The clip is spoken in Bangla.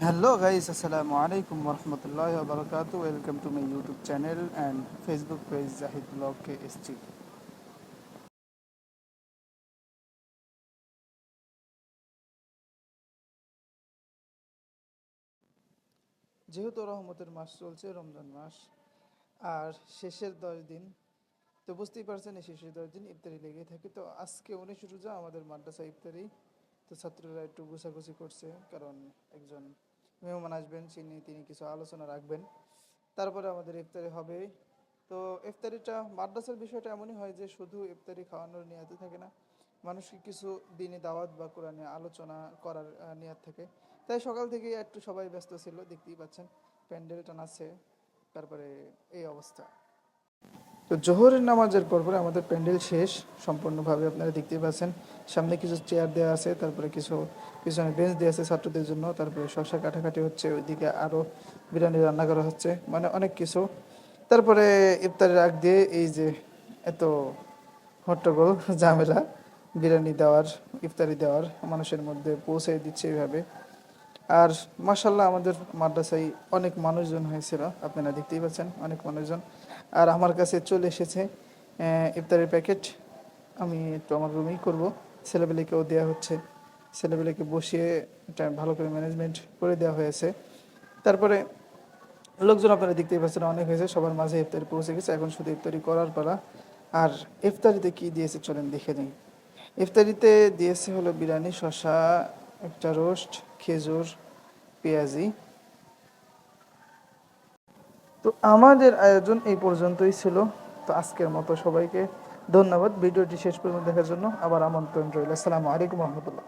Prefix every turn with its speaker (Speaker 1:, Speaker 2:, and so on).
Speaker 1: Hello guys, Assalamu alaikum warahmatullahi wabarakatuh. Welcome to my YouTube channel and Facebook page Zahid Blog KSG. যেহেতু রহমতের মাস চলছে, রমজান মাস, আর শেষের 10 দিন, তো বুঝতেই পারছেন এই শেষের 10 দিন ইফতারি লেগে থাকে। তো আজকে 19 রোজা আমাদের মাদ্রাসা ইফতারি। তো ছাত্ররা একটু গোছাগুছি করছে, কারণ একজন মেহমান আসবেন, তিনি কিছু আলোচনা রাখবেন, তারপরে আমাদের ইফতারি হবে। তো ইফতারিটা মাদ্রাসার বিষয়টা এমনই হয় যে শুধু ইফতারি খাওয়ানোর নিয়াতে থাকে না, মানুষকে কিছু দিনে দাওয়াত বা কোরআনে আলোচনা করার নিয়াত থাকে। তাই সকাল থেকে একটু সবাই ব্যস্ত ছিল, দেখতেই পাচ্ছেন প্যান্ডেল টানাচ্ছে, তারপরে এই অবস্থা। তো জোহরের নামাজের পরপরে আমাদের প্যান্ডেল শেষ সম্পূর্ণভাবে, আপনারা দেখতেই পাচ্ছেন। সামনে কিছু চেয়ার দেওয়া আছে, তারপরে কিছু পিছনে বেঞ্চ দেওয়া আছে ছাত্রদের জন্য, তারপরে শসা কাটাকাটি হচ্ছে, ওইদিকে আরও বিরিয়ানি রান্না করা হচ্ছে, মানে অনেক কিছু। তারপরে ইফতারের আগ দিয়ে এই যে এত হট্টগোল ঝামেলা, বিরিয়ানি দেওয়ার, ইফতারি দেওয়ার, মানুষের মধ্যে পৌঁছে দিচ্ছে এইভাবে। আর মাশাল্লাহ আমাদের মাদ্রাসায় অনেক মানুষজন হয়েছিল, আপনারা দেখতেই পাচ্ছেন অনেক মানুষজন। আর আমার কাছে চলে এসেছে ইফতারের প্যাকেট। আমি একটু আমার রুমেই করব, ছেলেবেলেকেও দেওয়া হচ্ছে, ছেলেবেলেকে বসিয়ে এটা ভালো করে ম্যানেজমেন্ট করে দেওয়া হয়েছে। তারপরে লোকজন আপনারা দেখতেই পাচ্ছেন অনেক হয়েছে, সবার মাঝে ইফতারি পৌঁছে গেছে, এখন শুধু ইফতারি করার পালা। আর ইফতারিতে কি দিয়েছে চলেন দেখে নিই। ইফতারিতে দিয়েছে হলো বিরিয়ানি, শসা, একটা রোস্ট, খেজুর, পেঁয়াজি। তো আমাদের আয়োজন এই পর্যন্তই ছিল। তো আজকের মতো সবাইকে ধন্যবাদ ভিডিওটি শেষ পর্যন্ত দেখার জন্য। আবার আমন্ত্রণ রইল। আসসালামু আলাইকুম রহমতুল্লাহ।